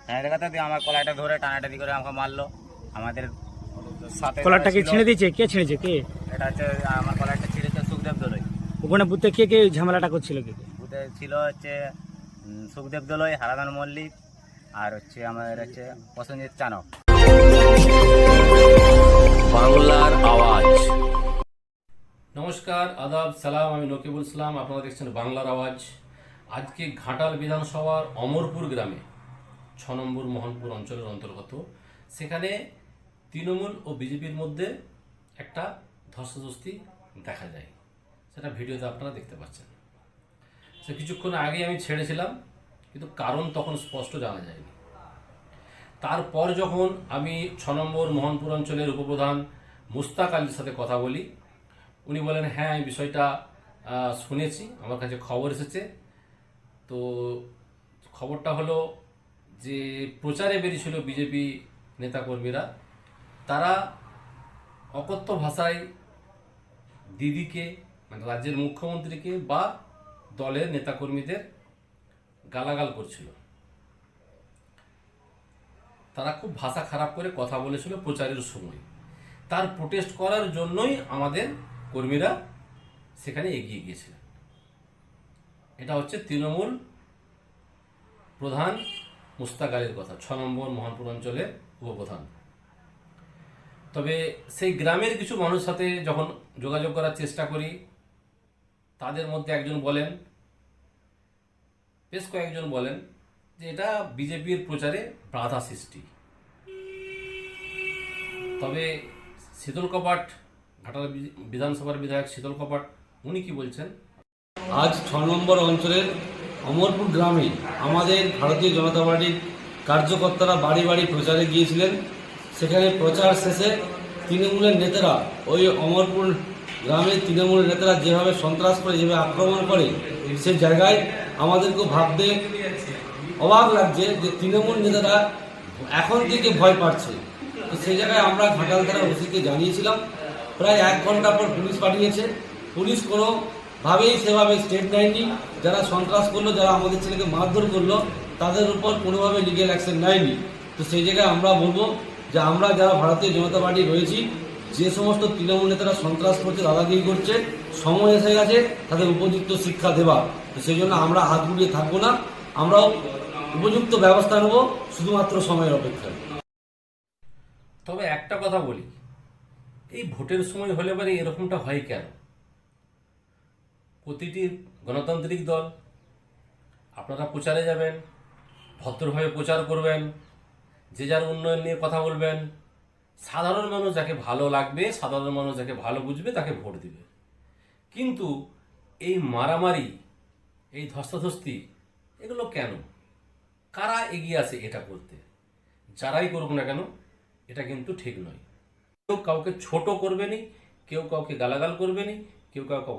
হ্যাঁ দেখাতে দিয়ে আমার কলাইটা ধরে টানাটানি করে আমাকে মারলো। আমাদের সাথে কলারটাকে ছিঁড়ে দিয়েছে? কে ছিঁড়েছে? কে? এটা হচ্ছে আমার কলাইটা ছিঁড়েছে সুখদেব দোলই। ওখানে বুথে কে কে ঝামেলাটা করছিল? কে কে? বুথে ছিল হচ্ছে সুখদেব দোলই, হারাধন মল্লিক, আর হচ্ছে আমাদের হচ্ছে প্রসেনজিৎ চানক। বাংলার আওয়াজ। নমস্কার, আদাব, সালাম। আমি নকিবুল ইসলাম, আপনারা দেখছেন বাংলার আওয়াজ। আজকে ঘাটাল বিধানসভার অমরপুর গ্রামে 6 নম্বর মোহনপুর অঞ্চলের অন্তর্গত, সেখানে তৃণমূল ও বিজেপির মধ্যে একটা ধস্তাধস্তি দেখা যায়। সেটা ভিডিওতে আপনারা দেখতে পাচ্ছেন। সে কিছুক্ষণ আগে আমি ছেড়েছিলাম, কিন্তু কারণ তখন স্পষ্ট জানা যায়নি। তারপর যখন আমি 6 নম্বর মোহনপুর অঞ্চলের উপপ্রধান মুস্তাক আলীর সাথে কথা বলি, উনি বলেন হ্যাঁ এই বিষয়টা শুনেছি, আমার কাছে খবর এসেছে। তো খবরটা হলো যে প্রচারে বেরিয়েছিল বিজেপি নেতাকর্মীরা, তারা অকথ্য ভাষায় দিদিকে, মানে রাজ্যের মুখ্যমন্ত্রীকে বা দলের নেতাকর্মীদের গালাগাল করছিল। তারা খুব ভাষা খারাপ করে কথা বলেছিল প্রচারের সময়। তার প্রোটেস্ট করার জন্যই আমাদের কর্মীরা সেখানে এগিয়ে গিয়েছিলেন। এটা হচ্ছে তৃণমূল প্রধান মুস্তাক আলীর কথা, 6 নম্বর মোহনপুর অঞ্চলের উপপ্রধান। তবে সেই গ্রামের কিছু মানুষের সাথে যখন যোগাযোগ করার চেষ্টা করি, তাদের মধ্যে একজন বলেন, বেশ কয়েকজন বলেন যে এটা বিজেপির প্রচারে বাধা সৃষ্টি। তবে শীতল কপাট, ঘাটাল বিধানসভার বিধায়ক শীতল কপাট, উনি কি বলছেন? আজ 6 নম্বর অঞ্চলের অমরপুর গ্রামে আমাদের ভারতীয় জনতা পার্টির কার্যকর্তারা বাড়ি বাড়ি প্রচারে গিয়েছিলেন। সেখানে প্রচার শেষে তৃণমূলের নেতারা, ওই অমরপুর গ্রামের তৃণমূলের নেতারা যেভাবে সন্ত্রাস করে, যেভাবে আক্রমণ করে, সে জায়গায় আমাদেরকে ভাবতে অবাক লাগছে যে তৃণমূল নেতারা এখন থেকে ভয় পাচ্ছে। তো সেই জায়গায় আমরা ঘাটাল থানার ওসিকে জানিয়েছিলাম। প্রায় 1 ঘন্টা পর পুলিশ পাঠিয়েছে। পুলিশ কোনোভাবেই সেভাবে স্টেপ নেয়নি। যারা সন্ত্রাস করলো, যারা আমাদের ছেলেকে মারধর করলো, তাদের উপর কোনোভাবে লিগ্যাল অ্যাকশন নেয়নি। তো সেই জায়গায় আমরা বলবো যে আমরা যারা ভারতীয় জনতা পার্টি রয়েছি, যে সমস্ত তৃণমূল নেতারা সন্ত্রাস করছে, দাদাগিরি করছে, সময় এসে গেছে তাদের উপযুক্ত শিক্ষা দেওয়া। তো সেই জন্য আমরা হাত গুলিয়ে থাকবো না, আমরাও উপযুক্ত ব্যবস্থা নেব, শুধুমাত্র সময়ের অপেক্ষায়। তবে একটা কথা বলি, এই ভোটের সময় হলে পরে এরকমটা হয় কেন? প্রতিটি গণতান্ত্রিক দল, আপনারা প্রচারে যাবেন, ভদ্রভাবে প্রচার করবেন, যে যার উন্নয়ন নিয়ে কথা বলবেন, সাধারণ মানুষ যাকে ভালো লাগবে, সাধারণ মানুষ যাকে ভালো বুঝবে তাকে ভোট দিবে। কিন্তু এই মারামারি, এই ধস্তাধস্তি, এগুলো কেন? কারা এগিয়ে আসে এটা করতে? যারাই করুক না কেন, এটা কিন্তু ঠিক নয়। কেউ কাউকে ছোট করবেনি, কেউ কাউকে গালাগাল করবেনি, কেউ কাউকে